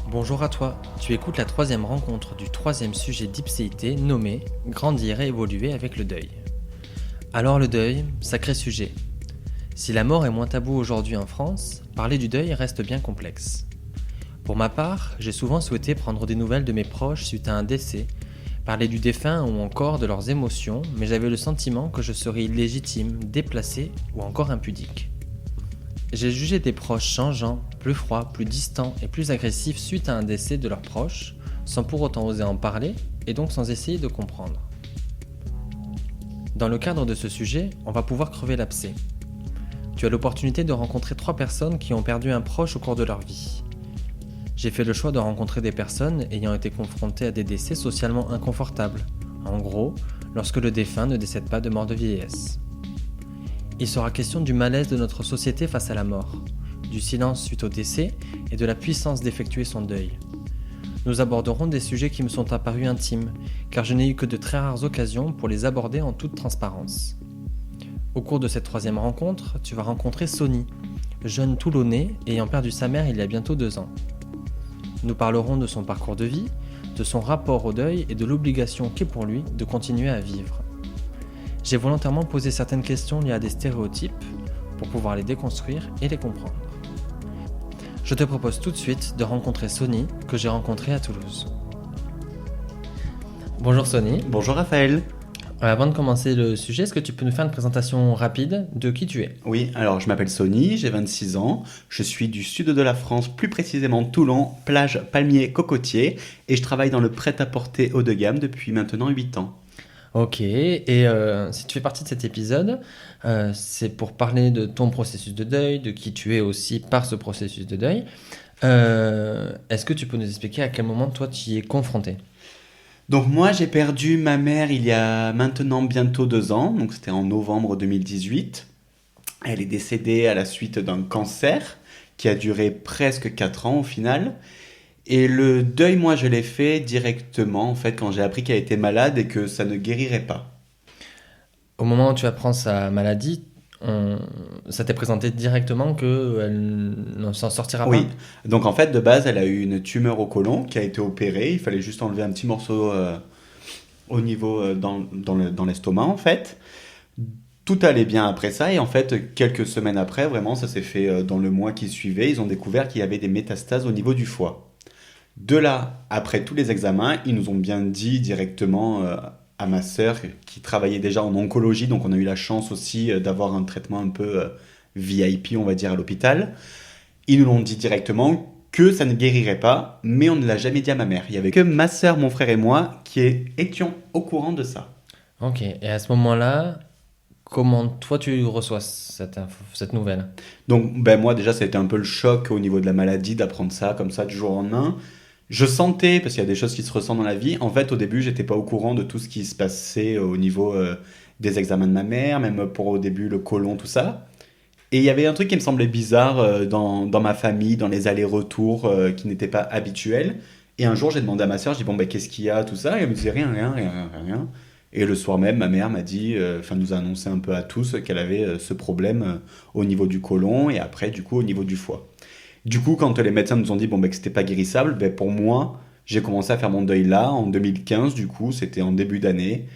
Bonjour à toi, tu écoutes la troisième rencontre du troisième sujet d'Ipséité nommé « Grandir et évoluer avec le deuil ». Alors le deuil, sacré sujet. Si la mort est moins tabou aujourd'hui en France, parler du deuil reste bien complexe. Pour ma part, j'ai souvent souhaité prendre des nouvelles de mes proches suite à un décès, parler du défunt ou encore de leurs émotions, mais j'avais le sentiment que je serais illégitime, déplacé ou encore impudique. J'ai jugé des proches changeants, plus froids, plus distants et plus agressifs suite à un décès de leurs proches, sans pour autant oser en parler et donc sans essayer de comprendre. Dans le cadre de ce sujet, on va pouvoir crever l'abcès. Tu as l'opportunité de rencontrer 3 personnes qui ont perdu un proche au cours de leur vie. J'ai fait le choix de rencontrer des personnes ayant été confrontées à des décès socialement inconfortables. En gros, lorsque le défunt ne décède pas de mort de vieillesse. Il sera question du malaise de notre société face à la mort, du silence suite au décès et de la puissance d'effectuer son deuil. Nous aborderons des sujets qui me sont apparus intimes, car je n'ai eu que de très rares occasions pour les aborder en toute transparence. Au cours de cette troisième rencontre, tu vas rencontrer Sony, jeune Toulonnais ayant perdu sa mère il y a bientôt 2 ans. Nous parlerons de son parcours de vie, de son rapport au deuil et de l'obligation qu'est pour lui de continuer à vivre. J'ai volontairement posé certaines questions liées à des stéréotypes pour pouvoir les déconstruire et les comprendre. Je te propose tout de suite de rencontrer Sony, que j'ai rencontré à Toulouse. Bonjour Sony. Bonjour Raphaël. Avant de commencer le sujet, est-ce que tu peux nous faire une présentation rapide de qui tu es ? Oui, alors je m'appelle Sony, j'ai 26 ans, je suis du sud de la France, plus précisément Toulon, plage palmier cocotier, et je travaille dans le prêt-à-porter haut de gamme depuis maintenant 8 ans. Ok, et si tu fais partie de cet épisode, c'est pour parler de ton processus de deuil, de qui tu es aussi par ce processus de deuil. Est-ce que tu peux nous expliquer à quel moment toi tu y es confronté ? Donc moi j'ai perdu ma mère il y a maintenant bientôt 2 ans, donc c'était en novembre 2018. Elle est décédée à la suite d'un cancer qui a duré presque 4 ans au final. Et le deuil, moi, je l'ai fait directement, en fait, quand j'ai appris qu'elle était malade et que ça ne guérirait pas. Au moment où tu apprends sa maladie, ça t'est présenté directement qu'elle ne s'en sortira pas ? Oui, donc en fait, de base, elle a eu une tumeur au côlon qui a été opérée. Il fallait juste enlever un petit morceau au niveau dans l'estomac, en fait. Tout allait bien après ça, et en fait, quelques semaines après, vraiment, ça s'est fait dans le mois qui suivait, ils ont découvert qu'il y avait des métastases au niveau du foie. De là, après tous les examens, ils nous ont bien dit directement à ma sœur qui travaillait déjà en oncologie, donc on a eu la chance aussi d'avoir un traitement un peu VIP, on va dire, à l'hôpital. Ils nous l'ont dit directement que ça ne guérirait pas, mais on ne l'a jamais dit à ma mère. Il n'y avait que ma sœur, mon frère et moi qui étions au courant de ça. Ok, et à ce moment-là, comment toi tu reçois cette nouvelle ? Donc ben moi déjà ça a été un peu le choc au niveau de la maladie d'apprendre ça comme ça du jour au lendemain. Je sentais, parce qu'il y a des choses qui se ressentent dans la vie, en fait au début j'étais pas au courant de tout ce qui se passait au niveau des examens de ma mère, même pour au début le côlon, tout ça. Et il y avait un truc qui me semblait bizarre dans ma famille, dans les allers-retours qui n'étaient pas habituels. Et un jour j'ai demandé à ma soeur, je dis bon ben qu'est-ce qu'il y a, tout ça, et elle me disait rien, rien, rien, rien, rien. Et le soir même, ma mère m'a dit, nous a annoncé un peu à tous qu'elle avait ce problème au niveau du côlon et après du coup au niveau du foie. Du coup, quand les médecins nous ont dit que c'était pas guérissable, pour moi, j'ai commencé à faire mon deuil là, en 2015, du coup, c'était en début d'année.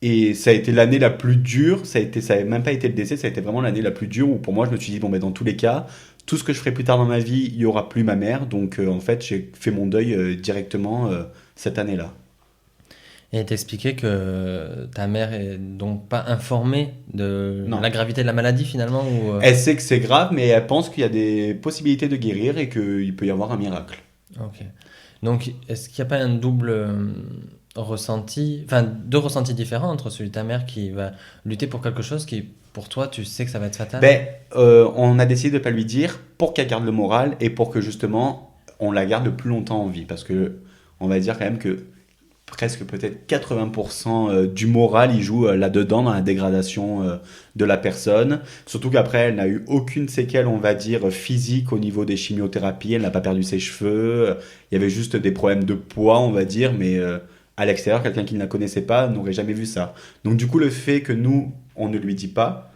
Et ça a été l'année la plus dure, ça n'avait même pas été le décès, ça a été vraiment l'année la plus dure où pour moi, je me suis dit, dans tous les cas, tout ce que je ferai plus tard dans ma vie, il y aura plus ma mère. Donc, en fait, j'ai fait mon deuil directement cette année-là. Et t'expliquais que ta mère est donc pas informée de Non. la gravité de la maladie finalement ou Elle sait que c'est grave, mais elle pense qu'il y a des possibilités de guérir et qu'il peut y avoir un miracle. Ok. Donc est-ce qu'il n'y a pas un double ressenti, enfin deux ressentis différents entre celui de ta mère qui va lutter pour quelque chose qui pour toi tu sais que ça va être fatal ? On a décidé de ne pas lui dire pour qu'elle garde le moral et pour que justement on la garde le plus longtemps en vie. Parce que on va dire quand même que presque peut-être 80% du moral, il joue là-dedans, dans la dégradation de la personne. Surtout qu'après, elle n'a eu aucune séquelle, on va dire, physique au niveau des chimiothérapies. Elle n'a pas perdu ses cheveux. Il y avait juste des problèmes de poids, on va dire, mais à l'extérieur, quelqu'un qui ne la connaissait pas n'aurait jamais vu ça. Donc du coup, le fait que nous, on ne lui dit pas,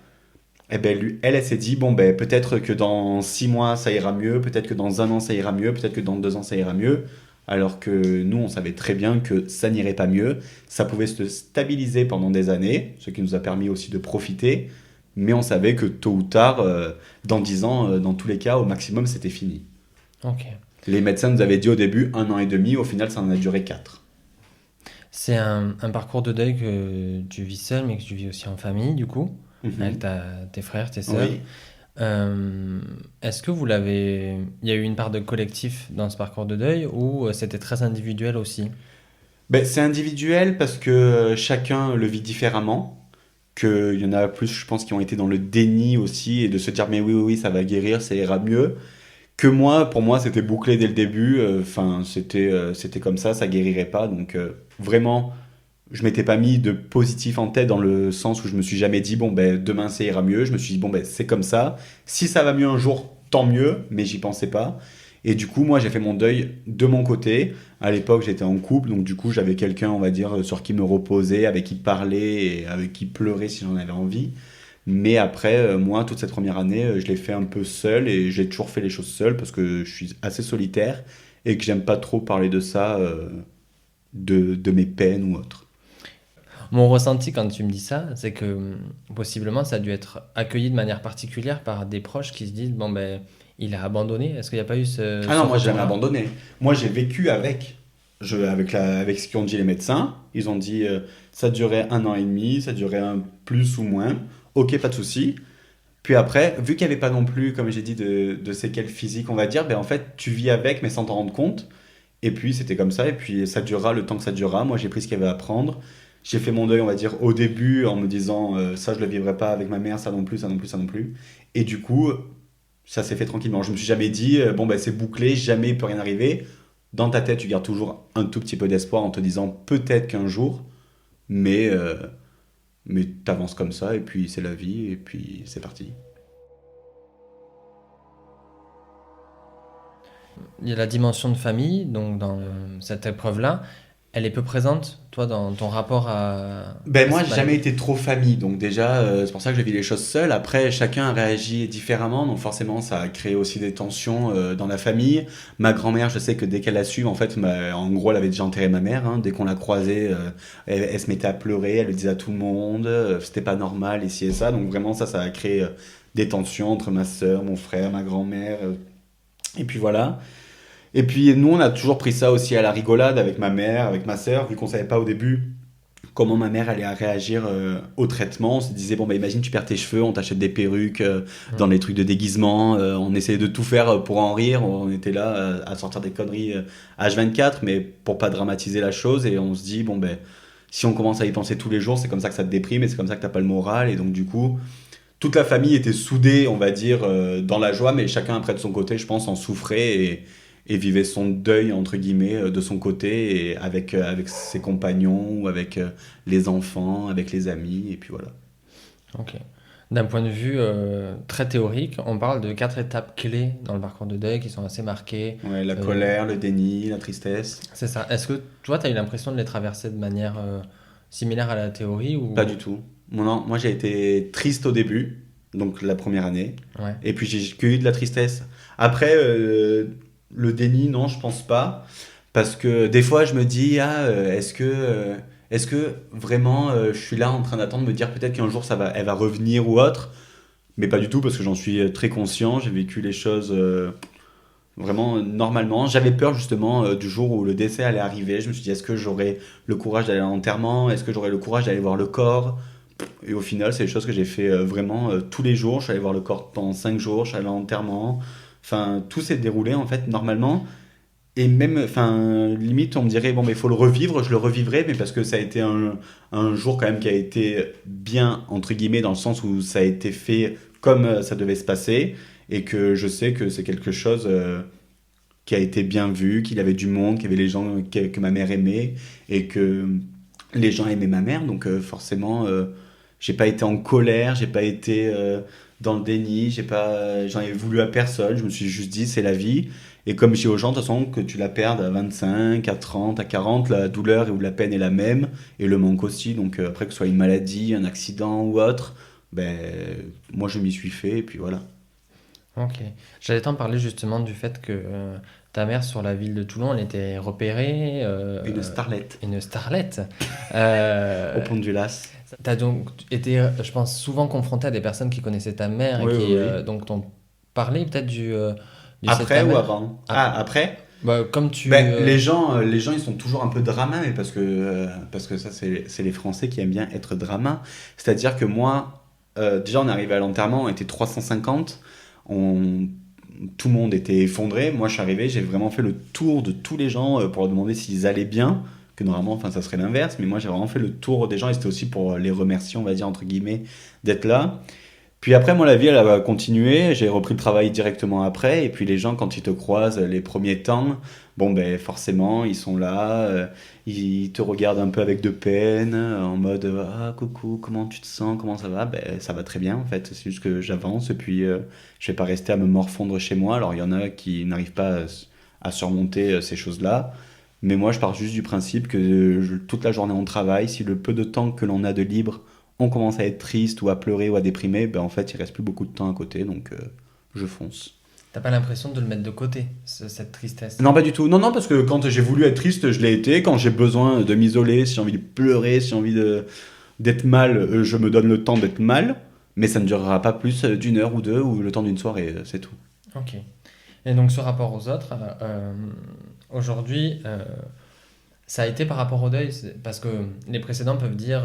Eh ben, elle s'est dit, bon, ben, peut-être que dans 6 mois, ça ira mieux, peut-être que dans un an, ça ira mieux, peut-être que dans 2 ans, ça ira mieux. Alors que nous, on savait très bien que ça n'irait pas mieux. Ça pouvait se stabiliser pendant des années, ce qui nous a permis aussi de profiter. Mais on savait que tôt ou tard, dans 10 ans, dans tous les cas, au maximum, c'était fini. Ok. Les médecins nous avaient dit au début 1 an et demi, au final, ça en a duré 4. C'est un parcours de deuil que tu vis seul, mais que tu vis aussi en famille, du coup, avec Mhm. tes frères, tes sœurs. Oui. Est-ce que il y a eu une part de collectif dans ce parcours de deuil ou c'était très individuel aussi? Ben, c'est individuel parce que chacun le vit différemment. Qu'il y en a plus, je pense, qui ont été dans le déni aussi et de se dire mais oui, oui, oui, ça va guérir, ça ira mieux. Que moi, pour moi, c'était bouclé dès le début. Enfin, c'était comme ça guérirait pas. Donc vraiment, je m'étais pas mis de positif en tête dans le sens où je me suis jamais dit bon ben demain ça ira mieux. Je me suis dit bon ben c'est comme ça. Si ça va mieux un jour, tant mieux. Mais j'y pensais pas. Et du coup, moi, j'ai fait mon deuil de mon côté. À l'époque, j'étais en couple, donc du coup, j'avais quelqu'un, on va dire, sur qui me reposer, avec qui parler et avec qui pleurer si j'en avais envie. Mais après, moi, toute cette première année, je l'ai fait un peu seul et j'ai toujours fait les choses seul parce que je suis assez solitaire et que j'aime pas trop parler de ça, de mes peines ou autres. Mon ressenti quand tu me dis ça, c'est que possiblement ça a dû être accueilli de manière particulière par des proches qui se disent, bon ben, il a abandonné. Est-ce qu'il n'y a pas eu Ah ce non, moi, j'ai jamais retour-là? abandonné. Moi, j'ai vécu avec. Avec ce qu'ont dit les médecins. Ils ont dit ça durait 1 an et demi, ça durait un plus ou moins. Ok, pas de souci. Puis après, vu qu'il n'y avait pas non plus, comme j'ai dit, de séquelles physiques, on va dire, ben en fait, tu vis avec, mais sans t'en rendre compte. Et puis, c'était comme ça, et puis ça durera le temps que ça durera. Moi, j'ai pris ce qu'il y avait à prendre. J'ai fait mon deuil, on va dire, au début, en me disant, ça, je le vivrai pas avec ma mère, ça non plus, ça non plus, ça non plus. Et du coup, ça s'est fait tranquillement. Je me suis jamais dit, bon, ben, c'est bouclé, jamais il peut rien arriver. Dans ta tête, tu gardes toujours un tout petit peu d'espoir en te disant, peut-être qu'un jour, mais, euh, mais t'avances comme ça, et puis c'est la vie, et puis c'est parti. Il y a la dimension de famille, donc dans cette épreuve-là, elle est peu présente, toi, dans ton rapport Ben à moi, cette j'ai jamais maladie. été trop famille, donc déjà, c'est pour ça que je vis les choses seul. Après, chacun a réagi différemment, donc forcément, ça a créé aussi des tensions dans la famille. Ma grand-mère, je sais que dès qu'elle a su, en fait, en gros, elle avait déjà enterré ma mère. Dès qu'on l'a croisée, elle se mettait à pleurer, elle le disait à tout le monde, c'était pas normal, et ci et ça. Donc vraiment, ça a créé des tensions entre ma sœur, mon frère, ma grand-mère, et puis voilà. Et puis nous, on a toujours pris ça aussi à la rigolade avec ma mère, avec ma sœur, vu qu'on savait pas au début comment ma mère allait réagir au traitement. On se disait, bon, bah, imagine, tu perds tes cheveux, on t'achète des perruques dans Mm. les trucs de déguisement. On essayait de tout faire pour en rire. On était là à sortir des conneries H24, mais pour pas dramatiser la chose. Et on se dit, bon, ben, si on commence à y penser tous les jours, c'est comme ça que ça te déprime et c'est comme ça que t'as pas le moral. Et donc, du coup, toute la famille était soudée, on va dire, dans la joie, mais chacun après de son côté, je pense, en souffrait et vivait son deuil, entre guillemets, de son côté, et avec ses compagnons, ou avec les enfants, avec les amis, et puis voilà. Ok. D'un point de vue très théorique, on parle de 4 étapes clés dans le parcours de deuil qui sont assez marquées. Ouais, la Euh, colère, le déni, la tristesse. c'est ça. Est-ce que toi, tu as eu l'impression de les traverser de manière similaire à la théorie Pas ou... du tout. Non, moi j'ai été triste au début, donc la première année, Ouais. et puis j'ai que eu de la tristesse. Après, le déni, non, je pense pas. Parce que des fois, je me dis, est-ce que vraiment je suis là en train d'attendre de me dire peut-être qu'un jour elle va revenir ou autre, mais pas du tout parce que j'en suis très conscient. J'ai vécu les choses vraiment normalement. J'avais peur justement du jour où le décès allait arriver. Je me suis dit, est-ce que j'aurais le courage d'aller à l'enterrement? Est-ce que j'aurais le courage d'aller voir le corps? Et au final, c'est des choses que j'ai fait vraiment tous les jours. Je suis allé voir le corps pendant 5 jours, je suis allé à l'enterrement. Enfin, tout s'est déroulé en fait normalement. Et même, enfin, limite, on me dirait, bon, mais il faut le revivre, je le revivrai, mais parce que ça a été un jour quand même qui a été bien, entre guillemets, dans le sens où ça a été fait comme ça devait se passer, et que je sais que c'est quelque chose qui a été bien vu, qu'il y avait du monde, qu'il y avait les gens que ma mère aimait, et que les gens aimaient ma mère, donc forcément, j'ai pas été en colère, j'ai pas été dans le déni, j'en ai voulu à personne, je me suis juste dit, c'est la vie. Et comme je dis aux gens, de toute façon, que tu la perdes à 25, à 30, à 40, la douleur ou la peine est la même, et le manque aussi. Donc après, que ce soit une maladie, un accident ou autre, ben, moi je m'y suis fait, et puis voilà. Ok. J'allais t'en parler justement du fait que ta mère sur la ville de Toulon, elle était repérée, Une starlette une starlette. au Euh, pont du Las. T'as donc été, je pense, souvent confronté à des personnes qui connaissaient ta mère et Oui, qui oui, oui. donc t'ont parlé peut-être du décès de Après ta ou mère. avant? Ah, Après. après? Bah, comme tu. Ben, les gens, ils sont toujours un peu drama, mais parce que ça, c'est les Français qui aiment bien être drama. C'est-à-dire que moi, déjà, on est arrivé à l'enterrement, on était 350, on, tout le monde était effondré. Moi, je suis arrivé, j'ai vraiment fait le tour de tous les gens pour leur demander s'ils allaient bien, que normalement, enfin, ça serait l'inverse, mais moi, j'ai vraiment fait le tour des gens et c'était aussi pour les remercier, on va dire, entre guillemets, d'être là. Puis après, moi, la vie, elle a continué. J'ai repris le travail directement après. Et puis les gens, quand ils te croisent les premiers temps, bon, ben forcément, ils sont là. Ils te regardent un peu avec de peine, en mode ah, coucou, comment tu te sens, comment ça va? Ben, ça va très bien, en fait. C'est juste que j'avance. Et puis, je vais pas rester à me morfondre chez moi. Alors, il y en a qui n'arrivent pas à surmonter ces choses-là. Mais moi, je pars juste du principe que toute la journée on travaille. Si le peu de temps que l'on a de libre on commence à être triste ou à pleurer ou à déprimer, ben en fait, il reste plus beaucoup de temps à côté, donc je fonce. T'as pas l'impression de le mettre de côté, cette tristesse. Non, pas du tout. Non, non, parce que quand j'ai voulu être triste, je l'ai été. Quand j'ai besoin de m'isoler, si j'ai envie de pleurer, si j'ai envie d'être mal, je me donne le temps d'être mal. Mais ça ne durera pas plus d'une heure ou deux ou le temps d'une soirée, c'est tout. Ok. Et donc ce rapport aux autres, aujourd'hui, ça a été par rapport au deuil, parce que les précédents peuvent dire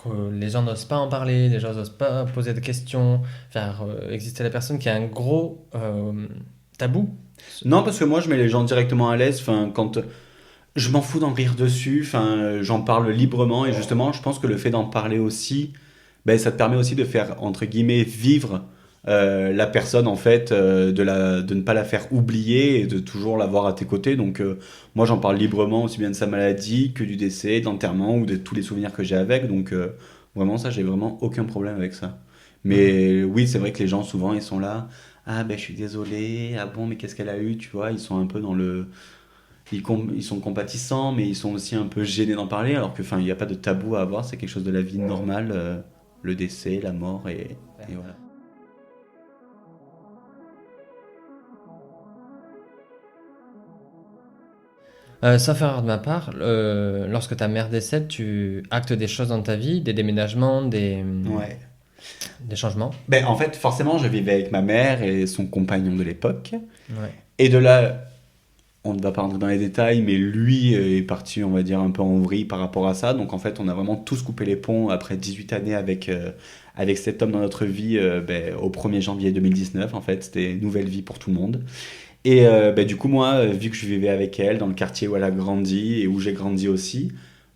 que les gens n'osent pas en parler, les gens n'osent pas poser de questions, faire exister la personne qui a un gros tabou. Non, parce que moi, je mets les gens directement à l'aise. Enfin, quand je m'en fous d'en rire dessus, enfin, j'en parle librement et justement, je pense que le fait d'en parler aussi, ben, ça te permet aussi de faire, entre guillemets, vivre la personne, en fait, de ne pas la faire oublier et de toujours l'avoir à tes côtés. Donc, moi, j'en parle librement aussi bien de sa maladie que du décès, de l'enterrement ou de tous les souvenirs que j'ai avec. Donc, vraiment, ça, j'ai vraiment aucun problème avec ça. Mhm. Mais oui, c'est vrai que les gens, souvent, ils sont là. Ah, ben, je suis désolé. Ah bon, mais qu'est-ce qu'elle a eu, tu vois? Ils sont un peu dans le ils sont compatissants, mais ils sont aussi un peu gênés d'en parler, alors que, enfin, il n'y a pas de tabou à avoir, c'est quelque chose de la vie normale, le décès, la mort, et voilà. Sauf erreur de ma part, lorsque ta mère décède, tu actes des choses dans ta vie, des déménagements, Ouais. des changements. Ben, en fait, forcément, je vivais avec ma mère et son compagnon de l'époque, Ouais. et de là, on ne va pas rentrer dans les détails, mais lui est parti, on va dire, un peu en vrille par rapport à ça, donc en fait, on a vraiment tous coupé les ponts après 18 années avec cet homme dans notre vie, ben, au 1er janvier 2019, en fait, c'était une nouvelle vie pour tout le monde. Et bah, du coup, moi, vu que je vivais avec elle, dans le quartier où elle a grandi et où j'ai grandi aussi,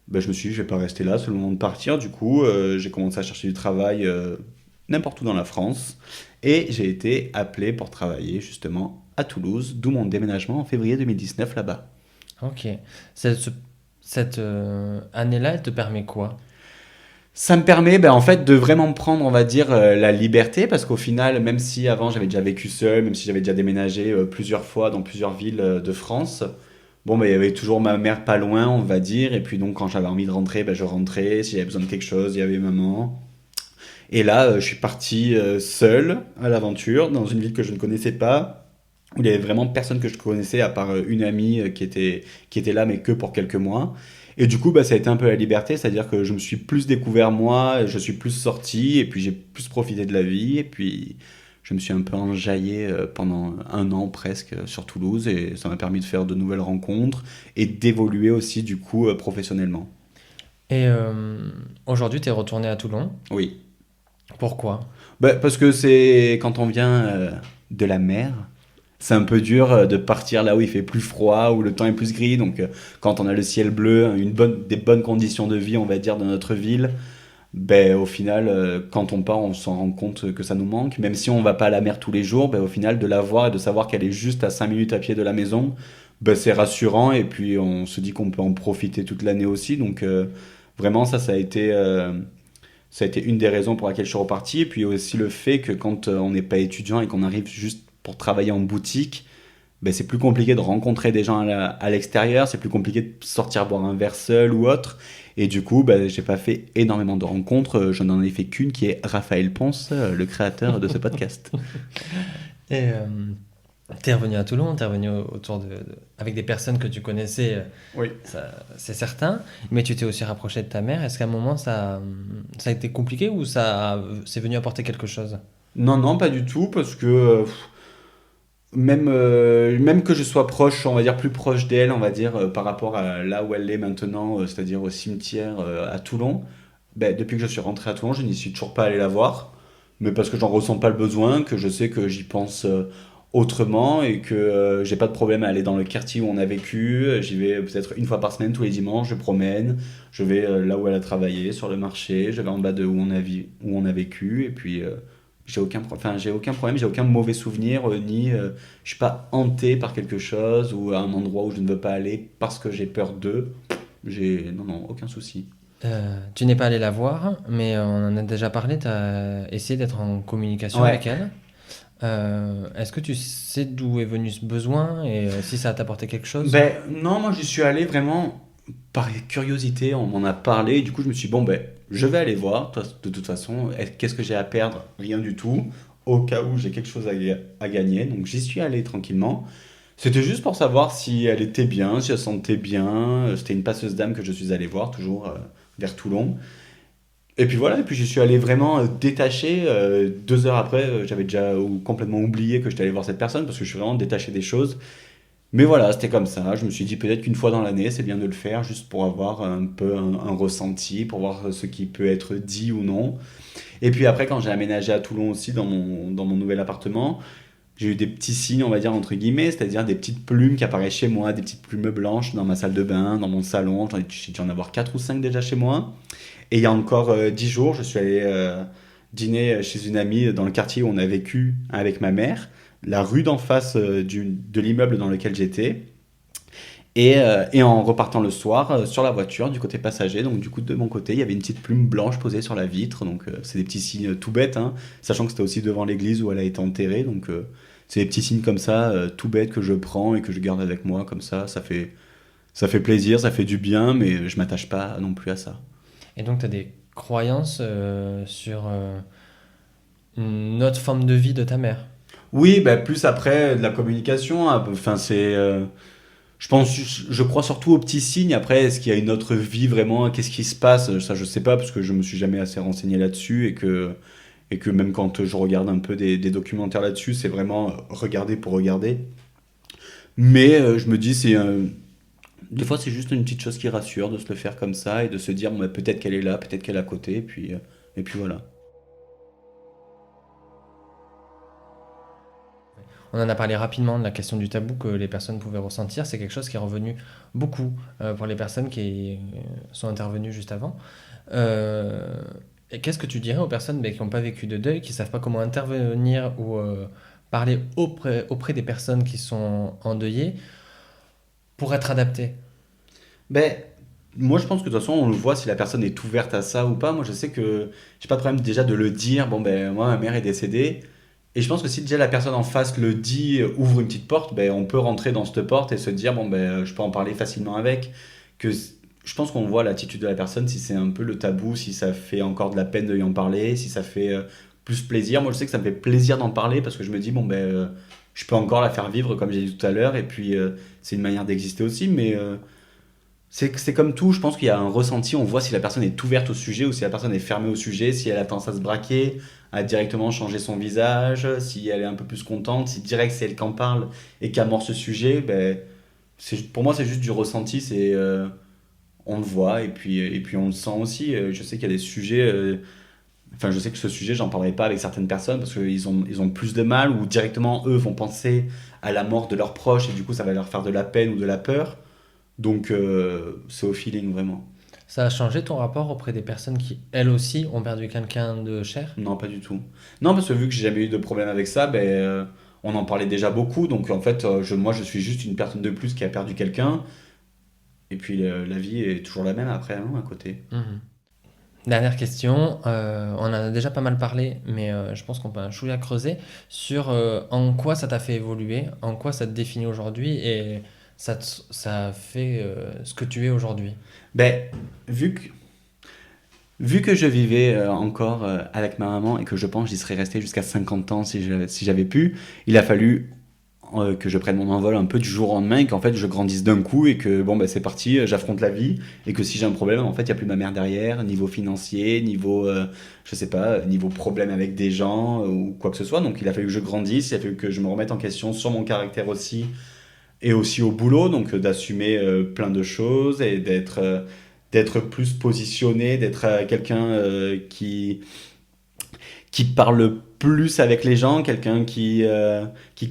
bah, je me suis dit, je vais pas rester là, c'est le moment de partir. Du coup, j'ai commencé à chercher du travail n'importe où dans la France. Et j'ai été appelé pour travailler justement à Toulouse, d'où mon déménagement en février 2019 là-bas. Ok. Cette, ce- cette année-là, elle te permet quoi? Ça me permet ben, en fait de vraiment prendre, on va dire, la liberté, parce qu'au final, même si avant j'avais déjà vécu seul, même si j'avais déjà déménagé plusieurs fois dans plusieurs villes de France, bon, ben, il y avait toujours ma mère pas loin, on va dire, et puis donc quand j'avais envie de rentrer, ben, je rentrais, si j'avais besoin de quelque chose, il y avait maman. Et là, je suis parti seul à l'aventure, dans une ville que je ne connaissais pas, où il y avait vraiment personne que je connaissais, à part une amie qui était là, mais que pour quelques mois. Et du coup, bah, ça a été un peu la liberté, c'est-à-dire que je me suis plus découvert moi, je suis plus sorti, et puis j'ai plus profité de la vie, et puis je me suis un peu enjaillé pendant un an presque sur Toulouse, et ça m'a permis de faire de nouvelles rencontres, et d'évoluer aussi du coup professionnellement. Et aujourd'hui, tu es retourné à Toulon. Oui. Pourquoi? Bah, parce que c'est quand on vient de la mer, c'est un peu dur de partir là où il fait plus froid, où le temps est plus gris. Donc, quand on a le ciel bleu, des bonnes conditions de vie, on va dire, dans notre ville, ben, au final, quand on part, on s'en rend compte que ça nous manque. Même si on va pas à la mer tous les jours, ben, au final, de la voir et de savoir qu'elle est juste à 5 minutes à pied de la maison, ben, c'est rassurant. Et puis, on se dit qu'on peut en profiter toute l'année aussi. Donc, vraiment, ça a été une des raisons pour laquelle je suis reparti. Et puis aussi le fait que quand on n'est pas étudiant et qu'on arrive juste pour travailler en boutique, ben, c'est plus compliqué de rencontrer des gens à l'extérieur, c'est plus compliqué de sortir boire un verre seul ou autre. Et du coup, ben, j'ai pas fait énormément de rencontres, je n'en ai fait qu'une qui est Raphaël Ponce, le créateur de ce podcast. Et t'es revenu à Toulon, t'es revenu avec des personnes que tu connaissais, Oui. c'est certain, mais tu t'es aussi rapproché de ta mère. Est-ce qu'à un moment ça a été compliqué ou c'est venu apporter quelque chose? Non, non, pas du tout, parce que même que je sois proche, on va dire plus proche d'elle, on va dire, par rapport à là où elle est maintenant, c'est-à-dire au cimetière à Toulon, ben, depuis que je suis rentré à Toulon, je n'y suis toujours pas allé la voir, mais parce que j'en ressens pas le besoin, que je sais que j'y pense autrement et que j'ai pas de problème à aller dans le quartier où on a vécu. J'y vais peut-être une fois par semaine, tous les dimanches, je promène, je vais là où elle a travaillé, sur le marché, je vais en bas de où on a vécu, et puis j'ai aucun problème, j'ai aucun mauvais souvenir, je suis pas hanté par quelque chose ou à un endroit où je ne veux pas aller parce que j'ai peur d'eux. Non, non, aucun souci. Tu n'es pas allé la voir, mais on en a déjà parlé, tu as essayé d'être en communication Ouais. avec elle. Est-ce que tu sais d'où est venu ce besoin et si ça t'a apporté quelque chose? Ben non, moi j'y suis allé vraiment par curiosité, on m'en a parlé, et du coup je me suis dit, bon ben je vais aller voir, de toute façon, qu'est-ce que j'ai à perdre? Rien du tout, au cas où j'ai quelque chose à gagner, donc j'y suis allé tranquillement. C'était juste pour savoir si elle était bien, si elle se sentait bien, c'était une passeuse d'âme que je suis allé voir, toujours vers Toulon. Et puis voilà, et puis je suis allé vraiment détaché. 2 heures après, j'avais déjà complètement oublié que j'étais allé voir cette personne parce que je suis vraiment détaché des choses. Mais voilà, c'était comme ça. Je me suis dit peut-être qu'une fois dans l'année, c'est bien de le faire, juste pour avoir un peu un ressenti, pour voir ce qui peut être dit ou non. Et puis après, quand j'ai aménagé à Toulon aussi, dans mon nouvel appartement, j'ai eu des petits signes, on va dire, entre guillemets, c'est-à-dire des petites plumes qui apparaissent chez moi, des petites plumes blanches dans ma salle de bain, dans mon salon. J'ai dû en avoir 4 ou 5 déjà chez moi. Et il y a encore 10 jours, je suis allé dîner chez une amie dans le quartier où on a vécu avec ma mère, la rue d'en face de l'immeuble dans lequel j'étais. Et en repartant le soir sur la voiture du côté passager, donc du coup de mon côté, il y avait une petite plume blanche posée sur la vitre. Donc c'est des petits signes tout bêtes, hein, sachant que c'était aussi devant l'église où elle a été enterrée. Donc c'est des petits signes comme ça, tout bêtes que je prends et que je garde avec moi comme ça fait plaisir, ça fait du bien, mais je m'attache pas non plus à ça. Et donc tu as des croyances sur une autre forme de vie de ta mère. Oui, bah, plus après de la communication, hein. Enfin, je pense, je crois surtout aux petits signes. Après, est-ce qu'il y a une autre vie vraiment? Qu'est-ce qui se passe? Ça, je sais pas, parce que je me suis jamais assez renseigné là-dessus et que même quand je regarde un peu des documentaires là-dessus, c'est vraiment regarder pour regarder. Mais je me dis, des fois, c'est juste une petite chose qui rassure de se le faire comme ça et de se dire, bon, bah, peut-être qu'elle est là, peut-être qu'elle est à côté, et puis voilà. On en a parlé rapidement de la question du tabou que les personnes pouvaient ressentir. C'est quelque chose qui est revenu beaucoup pour les personnes qui sont intervenues juste avant. Euh, et qu'est-ce que tu dirais aux personnes qui n'ont pas vécu de deuil, qui ne savent pas comment intervenir ou parler auprès des personnes qui sont endeuillées pour être adaptées? Ben, moi, je pense que de toute façon, on le voit si la personne est ouverte à ça ou pas. Moi, je sais que j'ai pas de problème déjà de le dire. Bon, ben, moi, ma mère est décédée. Et je pense que si déjà la personne en face le dit, ouvre une petite porte, ben, on peut rentrer dans cette porte et se dire, bon, ben, je peux en parler facilement avec. Je pense qu'on voit l'attitude de la personne, si c'est un peu le tabou, si ça fait encore de la peine de lui en parler, si ça fait plus plaisir. Moi, je sais que ça me fait plaisir d'en parler parce que je me dis, bon, ben, je peux encore la faire vivre, comme j'ai dit tout à l'heure. Et puis, c'est une manière d'exister aussi. Mais c'est comme tout, je pense qu'il y a un ressenti, on voit si la personne est ouverte au sujet ou si la personne est fermée au sujet, si elle a tendance à se braquer, à directement changer son visage, si elle est un peu plus contente, si direct c'est elle qui en parle et qui amorce ce sujet, ben, pour moi c'est juste du ressenti, on le voit et puis on le sent aussi. Je sais qu'il y a des sujets, enfin je sais que ce sujet j'en parlerai pas avec certaines personnes parce ils ont plus de mal ou directement eux vont penser à la mort de leurs proches et du coup ça va leur faire de la peine ou de la peur. Donc, c'est au feeling, vraiment. Ça a changé ton rapport auprès des personnes qui, elles aussi, ont perdu quelqu'un de cher? Non, pas du tout. Non, parce que vu que j'ai jamais eu de problème avec ça, ben, on en parlait déjà beaucoup. Donc, en fait, moi, je suis juste une personne de plus qui a perdu quelqu'un. Et puis, la vie est toujours la même après, hein, à côté. Mhm. Dernière question, on en a déjà pas mal parlé, mais je pense qu'on peut un chouïa creuser sur en quoi ça t'a fait évoluer, en quoi ça te définit aujourd'hui et ça a fait ce que tu es aujourd'hui. Ben, vu que, vu que je vivais encore avec ma maman et que je pense que j'y serais resté jusqu'à 50 ans si j'avais pu, il a fallu que je prenne mon envol un peu du jour au lendemain et qu'en fait je grandisse d'un coup et que bon, ben, c'est parti, j'affronte la vie et que si j'ai un problème, en fait, il n'y a plus ma mère derrière, niveau financier, niveau, je sais pas, niveau problème avec des gens ou quoi que ce soit. Donc il a fallu que je grandisse, il a fallu que je me remette en question sur mon caractère aussi et aussi au boulot, donc d'assumer plein de choses et d'être plus positionné, d'être quelqu'un qui parle plus avec les gens, quelqu'un qui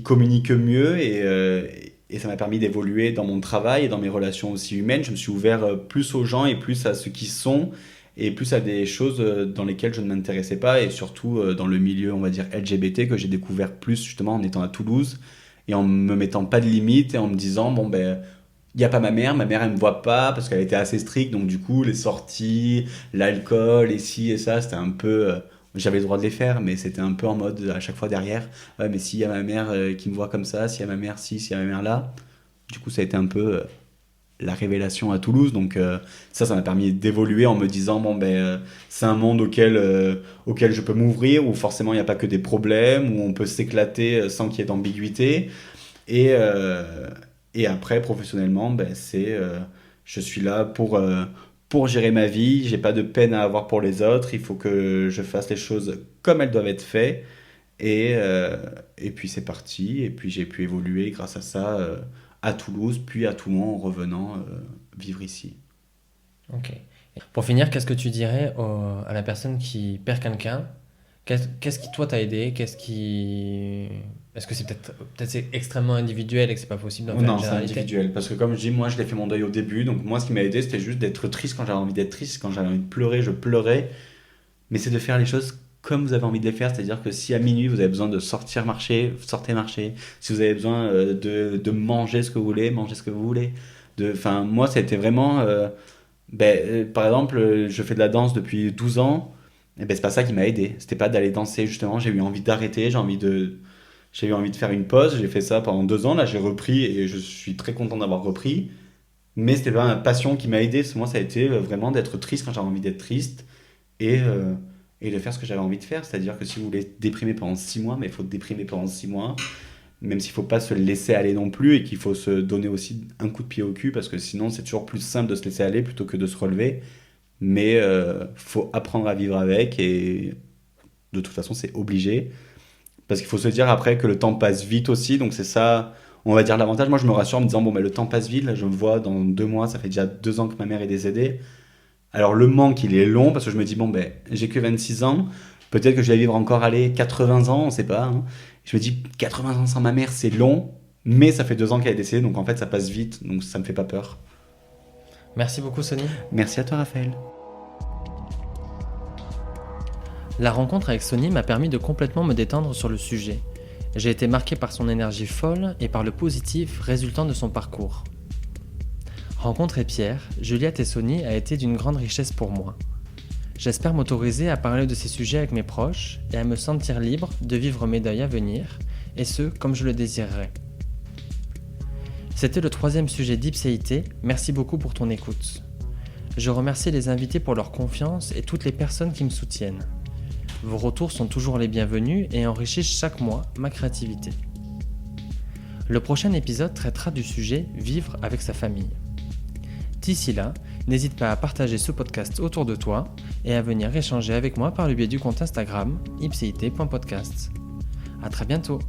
communique mieux et ça m'a permis d'évoluer dans mon travail et dans mes relations aussi humaines. Je me suis ouvert plus aux gens et plus à ce qui sont et plus à des choses dans lesquelles je ne m'intéressais pas et surtout dans le milieu, on va dire, LGBT que j'ai découvert plus justement en étant à Toulouse et en me mettant pas de limites et en me disant, bon ben, il n'y a pas ma mère elle me voit pas parce qu'elle était assez stricte, donc du coup les sorties, l'alcool et ci et ça, c'était un peu... j'avais le droit de les faire, mais c'était un peu en mode à chaque fois derrière, ouais mais s'il y a ma mère qui me voit comme ça, s'il y a ma mère ci, s'il y a ma mère là, du coup ça a été un peu la révélation à Toulouse, donc ça m'a permis d'évoluer en me disant, bon ben c'est un monde auquel je peux m'ouvrir, où forcément il n'y a pas que des problèmes, où on peut s'éclater sans qu'il y ait d'ambiguïté, et, euh, et après, professionnellement, ben, je suis là pour gérer ma vie. J'ai pas de peine à avoir pour les autres. Il faut que je fasse les choses comme elles doivent être faites. Et, euh, et puis c'est parti. Et puis j'ai pu évoluer grâce à ça à Toulouse, puis à Toulon en revenant vivre ici. Ok. Pour finir, qu'est-ce que tu dirais à la personne qui perd quelqu'un? Qu'est-ce qui toi t'a aidé? Est-ce que c'est peut-être c'est extrêmement individuel et que c'est pas possible d'en Oh faire une non, c'est généralité? individuel. Parce que comme je dis, moi, je l'ai fait mon deuil au début. Donc moi, ce qui m'a aidé, c'était juste d'être triste quand j'avais envie d'être triste. Quand j'avais envie de pleurer, je pleurais. Mais c'est de faire les choses comme vous avez envie de les faire. C'est-à-dire que si à minuit, vous avez besoin de sortir marcher, sortez marcher. Si vous avez besoin de manger ce que vous voulez, mangez ce que vous voulez. Enfin, moi, ça a été vraiment... par exemple, je fais de la danse depuis 12 ans. Et ben, c'est pas ça qui m'a aidé. C'était pas d'aller danser, justement. J'ai eu envie d'arrêter. J'ai eu envie de faire une pause. J'ai fait ça pendant 2 ans. Là, j'ai repris et je suis très content d'avoir repris. Mais c'était pas ma passion qui m'a aidé. Moi, ça a été vraiment d'être triste quand j'avais envie d'être triste et, euh, et de faire ce que j'avais envie de faire. C'est-à-dire que si vous voulez déprimer pendant 6 mois, mais il faut déprimer pendant 6 mois, même s'il faut pas se laisser aller non plus et qu'il faut se donner aussi un coup de pied au cul parce que sinon c'est toujours plus simple de se laisser aller plutôt que de se relever. Mais faut apprendre à vivre avec et de toute façon c'est obligé. Parce qu'il faut se dire après que le temps passe vite aussi, donc c'est ça, on va dire l'avantage. Moi je me rassure en me disant, bon, mais le temps passe vite, là je me vois dans 2 mois, ça fait déjà 2 ans que ma mère est décédée. Alors le manque, il est long parce que je me dis, bon, ben, j'ai que 26 ans, peut-être que je vais vivre encore, allez, 80 ans, on sait pas, hein. Je me dis, 80 ans sans ma mère, c'est long, mais ça fait 2 ans qu'elle est décédée, donc en fait ça passe vite, donc ça me fait pas peur. Merci beaucoup, Sony. Merci à toi, Raphaël. La rencontre avec Sony m'a permis de complètement me détendre sur le sujet. J'ai été marqué par son énergie folle et par le positif résultant de son parcours. Rencontrer Pierre, Juliette et Sony a été d'une grande richesse pour moi. J'espère m'autoriser à parler de ces sujets avec mes proches et à me sentir libre de vivre mes deuils à venir, et ce, comme je le désirerais. C'était le 3e sujet d'Ipséité, merci beaucoup pour ton écoute. Je remercie les invités pour leur confiance et toutes les personnes qui me soutiennent. Vos retours sont toujours les bienvenus et enrichissent chaque mois ma créativité. Le prochain épisode traitera du sujet Vivre avec sa famille. D'ici là, n'hésite pas à partager ce podcast autour de toi et à venir échanger avec moi par le biais du compte Instagram ipcit.podcast. À très bientôt.